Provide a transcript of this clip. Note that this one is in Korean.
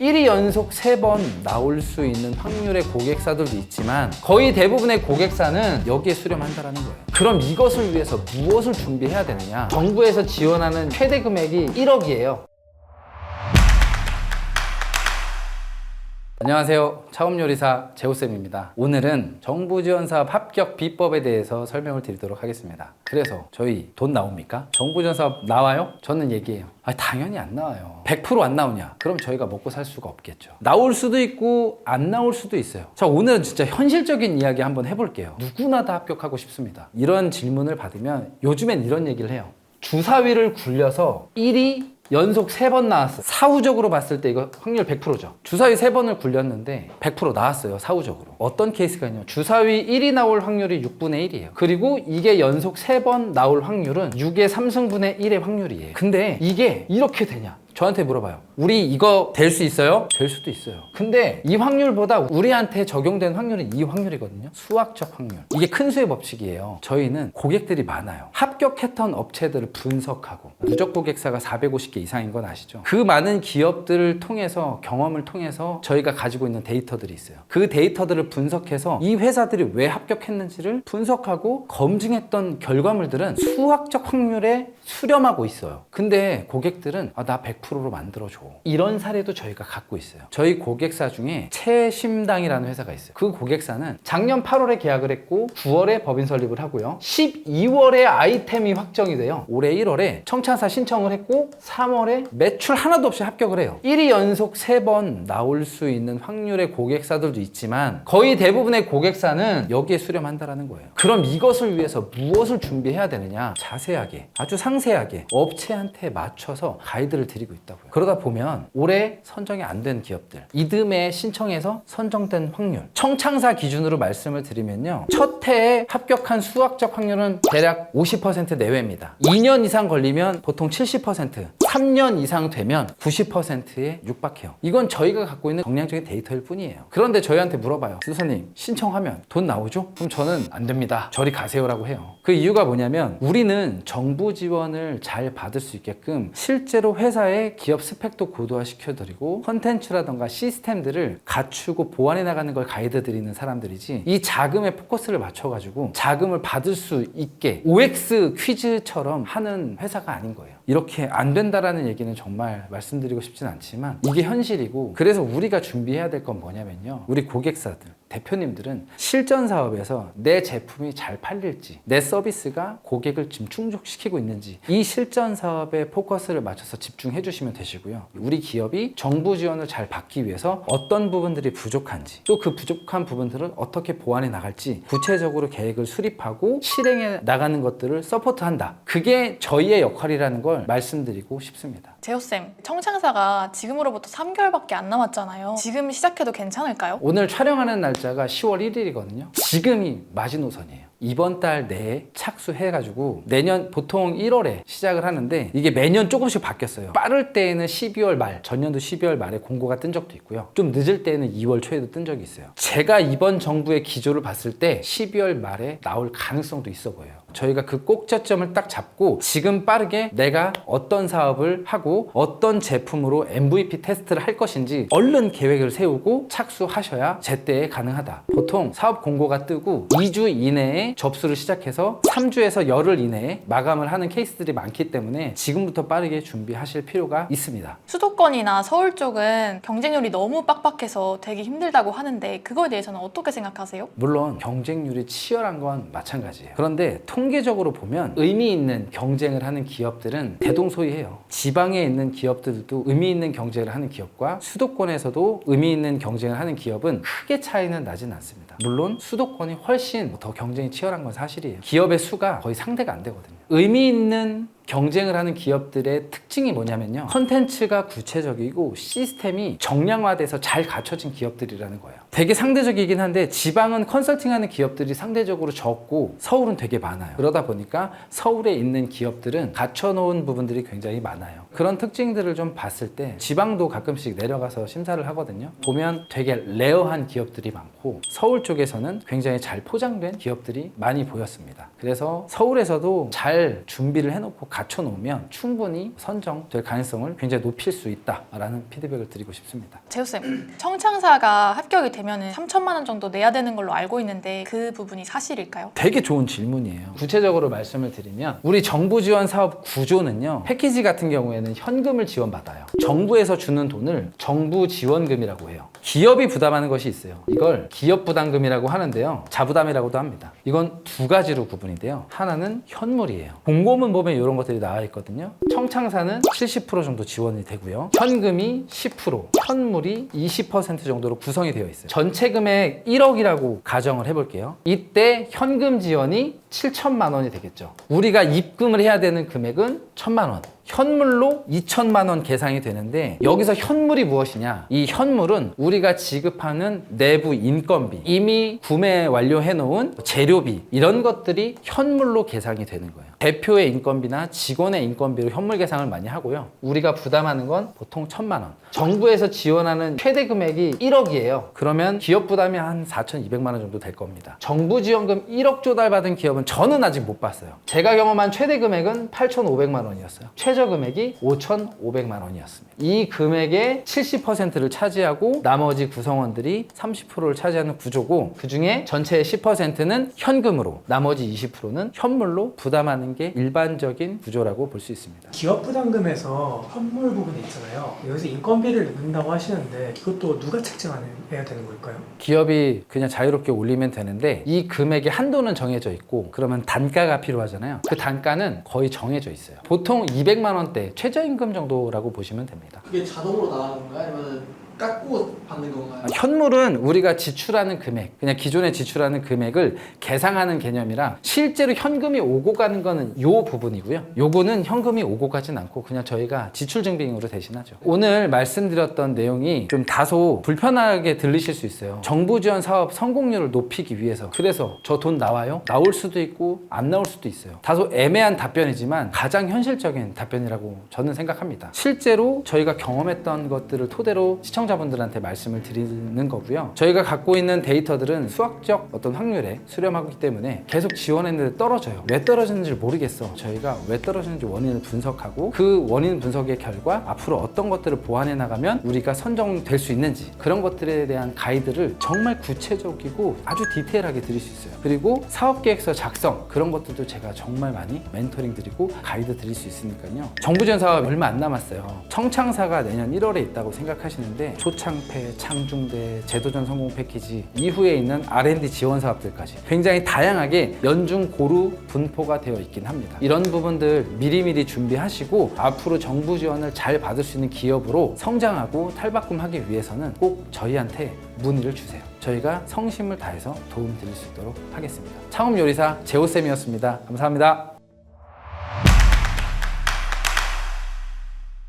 1위 연속 3번 나올 수 있는 확률의 고객사들도 있지만 거의 대부분의 고객사는 여기에 수렴한다는 거예요. 그럼 이것을 위해서 무엇을 준비해야 되느냐? 정부에서 지원하는 최대 금액이 1억이에요. 안녕하세요. 차움요리사 재호쌤입니다. 오늘은 정부 지원 사업 합격 비법에 대해서 설명을 드리도록 하겠습니다. 그래서 저희 돈 나옵니까? 정부 지원 사업 나와요? 저는 얘기해요. 당연히 안 나와요. 100% 안 나오냐? 그럼 저희가 먹고 살 수가 없겠죠. 나올 수도 있고 안 나올 수도 있어요. 자, 오늘은 진짜 현실적인 이야기 한번 해볼게요. 누구나 다 합격하고 싶습니다. 이런 질문을 받으면 요즘엔 이런 얘기를 해요. 주사위를 굴려서 1위 연속 3번 나왔어요. 사후적으로 봤을 때 이거 확률 100%죠. 주사위 3번을 굴렸는데 100% 나왔어요. 사후적으로. 어떤 케이스가 있냐면 주사위 1이 나올 확률이 6분의 1이에요. 그리고 이게 연속 3번 나올 확률은 6의 3승분의 1의 확률이에요. 근데 이게 이렇게 되냐? 저한테 물어봐요. 우리 이거 될 수 있어요? 될 수도 있어요. 근데 이 확률보다 우리한테 적용된 확률은 이 확률이거든요. 수학적 확률. 이게 큰 수의 법칙이에요. 저희는 고객들이 많아요. 합격했던 업체들을 분석하고 누적 고객사가 450개 이상인 건 아시죠? 그 많은 기업들을 통해서 경험을 통해서 저희가 가지고 있는 데이터들이 있어요. 그 데이터들을 분석해서 이 회사들이 왜 합격했는지를 분석하고 검증했던 결과물들은 수학적 확률에 수렴하고 있어요. 근데 고객들은 나 100%로 만들어줘. 이런 사례도 저희가 갖고 있어요. 저희 고객사 중에 채심당이라는 회사가 있어요. 그 고객사는 작년 8월에 계약을 했고 9월에 법인 설립을 하고요. 12월에 아이템이 확정이 돼요. 올해 1월에 청창사 신청을 했고 3월에 매출 하나도 없이 합격을 해요. 1위 연속 3번 나올 수 있는 확률의 고객사들도 있지만 거의 대부분의 고객사는 여기에 수렴한다는 거예요. 그럼 이것을 위해서 무엇을 준비해야 되느냐? 자세하게, 아주 상세하게 업체한테 맞춰서 가이드를 드리고 있다고요. 그러다 보면 올해 선정이 안 된 기업들, 이듬해 신청해서 선정된 확률, 청창사 기준으로 말씀을 드리면요. 첫 해에 합격한 수학적 확률은 대략 50% 내외입니다. 2년 이상 걸리면 보통 70%, 3년 이상 되면 90%에 육박해요. 이건 저희가 갖고 있는 정량적인 데이터일 뿐이에요. 그런데 저희한테 물어봐요. 교수님, 신청하면 돈 나오죠? 그럼 저는 안 됩니다. 저리 가세요라고 해요. 그 이유가 뭐냐면 우리는 정부 지원을 잘 받을 수 있게끔 실제로 회사의 기업 스펙도 고도화 시켜드리고 컨텐츠라던가 시스템들을 갖추고 보완해 나가는 걸 가이드 드리는 사람들이지, 이 자금에 포커스를 맞춰가지고 자금을 받을 수 있게 OX 퀴즈처럼 하는 회사가 아닌 거예요. 이렇게 안 된다라는 얘기는 정말 말씀드리고 싶진 않지만 이게 현실이고, 그래서 우리가 준비해야 될 건 뭐냐면요. 우리 고객사들, 대표님들은 실전 사업에서 내 제품이 잘 팔릴지, 내 서비스가 고객을 지금 충족시키고 있는지, 이 실전 사업에 포커스를 맞춰서 집중해 주시면 되시고요. 우리 기업이 정부 지원을 잘 받기 위해서 어떤 부분들이 부족한지, 또 그 부족한 부분들은 어떻게 보완해 나갈지 구체적으로 계획을 수립하고 실행해 나가는 것들을 서포트한다. 그게 저희의 역할이라는 걸 말씀드리고 싶습니다. 재호쌤, 청창사가 지금으로부터 3개월밖에 안 남았잖아요. 지금 시작해도 괜찮을까요? 오늘 촬영하는 날짜가 10월 1일이거든요. 지금이 마지노선이에요. 이번 달 내에 착수해가지고 내년 보통 1월에 시작을 하는데 이게 매년 조금씩 바뀌었어요. 빠를 때에는 12월 말, 전년도 12월 말에 공고가 뜬 적도 있고요. 좀 늦을 때에는 2월 초에도 뜬 적이 있어요. 제가 이번 정부의 기조를 봤을 때 12월 말에 나올 가능성도 있어 보여요. 저희가 그 꼭지점을 딱 잡고 지금 빠르게 내가 어떤 사업을 하고 어떤 제품으로 MVP 테스트를 할 것인지 얼른 계획을 세우고 착수하셔야 제때에 가능하다. 보통 사업 공고가 뜨고 2주 이내에 접수를 시작해서 3주에서 열흘 이내에 마감을 하는 케이스들이 많기 때문에 지금부터 빠르게 준비하실 필요가 있습니다. 수도권이나 서울 쪽은 경쟁률이 너무 빡빡해서 되게 힘들다고 하는데 그거에 대해서는 어떻게 생각하세요? 물론 경쟁률이 치열한 건 마찬가지예요. 그런데 통계적으로 보면 의미 있는 경쟁을 하는 기업들은 대동소이해요. 지방에 있는 기업들도 의미 있는 경쟁을 하는 기업과 수도권에서도 의미 있는 경쟁을 하는 기업은 크게 차이는 나진 않습니다. 물론 수도권이 훨씬 더 경쟁이 치열한 건 사실이에요. 기업의 수가 거의 상대가 안 되거든요. 의미 있는 경쟁을 하는 기업들의 특징이 뭐냐면요. 컨텐츠가 구체적이고 시스템이 정량화돼서 잘 갖춰진 기업들이라는 거예요. 되게 상대적이긴 한데 지방은 컨설팅하는 기업들이 상대적으로 적고 서울은 되게 많아요. 그러다 보니까 서울에 있는 기업들은 갖춰놓은 부분들이 굉장히 많아요. 그런 특징들을 좀 봤을 때 지방도 가끔씩 내려가서 심사를 하거든요. 보면 되게 레어한 기업들이 많고 서울 쪽에서는 굉장히 잘 포장된 기업들이 많이 보였습니다. 그래서 서울에서도 잘 잘 준비를 해놓고 갖춰놓으면 충분히 선정될 가능성을 굉장히 높일 수 있다라는 피드백을 드리고 싶습니다. 재우쌤, 청창사가 합격이 되면 3천만 원 정도 내야 되는 걸로 알고 있는데 그 부분이 사실일까요? 되게 좋은 질문이에요. 구체적으로 말씀을 드리면 우리 정부 지원 사업 구조는요. 패키지 같은 경우에는 현금을 지원받아요. 정부에서 주는 돈을 정부 지원금이라고 해요. 기업이 부담하는 것이 있어요. 이걸 기업 부담금이라고 하는데요. 자부담이라고도 합니다. 이건 두 가지로 구분이 돼요. 하나는 현물이에요. 공고문 보면 이런 것들이 나와 있거든요. 청창사는 70% 정도 지원이 되고요. 현금이 10%, 현물이 20% 정도로 구성이 되어 있어요. 전체 금액 1억이라고 가정을 해볼게요. 이때 현금 지원이 7천만 원이 되겠죠. 우리가 입금을 해야 되는 금액은 1천만 원. 현물로 2천만 원 계상이 되는데 여기서 현물이 무엇이냐? 이 현물은 우리가 지급하는 내부 인건비, 이미 구매 완료해 놓은 재료비 이런 것들이 현물로 계상이 되는 거예요. 대표의 인건비나 직원의 인건비로 현물 계상을 많이 하고요. 우리가 부담하는 건 보통 1천만 원. 정부에서 지원하는 최대 금액이 1억이에요. 그러면 기업 부담이 한 4,200만 원 정도 될 겁니다. 정부 지원금 1억 조달받은 기업은 저는 아직 못 봤어요. 제가 경험한 최대 금액은 8,500만 원이었어요. 최저 금액이 5,500만 원이었습니다. 이 금액의 70%를 차지하고 나머지 구성원들이 30%를 차지하는 구조고 그중에 전체의 10%는 현금으로 나머지 20%는 현물로 부담하는 게 일반적인 구조라고 볼 수 있습니다. 기업 부담금에서 현물 부분이 있잖아요. 여기서 인건비를 넣는다고 하시는데 이것도 누가 책정해야 되는 걸까요? 기업이 그냥 자유롭게 올리면 되는데 이 금액의 한도는 정해져 있고 그러면 단가가 필요하잖아요. 그 단가는 거의 정해져 있어요. 보통 200만 원대 최저임금 정도라고 보시면 됩니다. 그게 자동으로 나가는 건가요? 아니면 깎고 받는 건가요? 현물은 우리가 지출하는 금액, 그냥 기존에 지출하는 금액을 계상하는 개념이라 실제로 현금이 오고 가는 거는 요 부분이고요. 요거는 현금이 오고 가진 않고 그냥 저희가 지출 증빙으로 대신하죠. 오늘 말씀드렸던 내용이 좀 다소 불편하게 들리실 수 있어요. 정부 지원 사업 성공률을 높이기 위해서 그래서 저 돈 나와요? 나올 수도 있고 안 나올 수도 있어요. 다소 애매한 답변이지만 가장 현실적인 답변이라고 저는 생각합니다. 실제로 저희가 경험했던 것들을 토대로 시청자분들한테 말씀을 드리는 거고요. 저희가 갖고 있는 데이터들은 수학적 어떤 확률에 수렴하기 때문에 계속 지원했는데 떨어져요. 왜 떨어지는지 모르겠어. 저희가 왜 떨어지는지 원인을 분석하고 그 원인 분석의 결과 앞으로 어떤 것들을 보완해 나가면 우리가 선정될 수 있는지 그런 것들에 대한 가이드를 정말 구체적이고 아주 디테일하게 드릴 수 있어요. 그리고 사업계획서 작성 그런 것들도 제가 정말 많이 멘토링 드리고 가이드 드릴 수 있으니까요. 정부 지원 사업 얼마 안 남았어요. 청창사가 내년 1월에 있다고 생각하시는데 초창패, 창중대, 제도전 성공 패키지 이후에 있는 R&D 지원 사업들까지 굉장히 다양하게 연중 고루 분포가 되어 있긴 합니다. 이런 부분들 미리미리 준비하시고 앞으로 정부 지원을 잘 받을 수 있는 기업으로 성장하고 탈바꿈하기 위해서는 꼭 저희한테 문의를 주세요. 저희가 성심을 다해서 도움 드릴 수 있도록 하겠습니다. 창업요리사 재호쌤이었습니다. 감사합니다.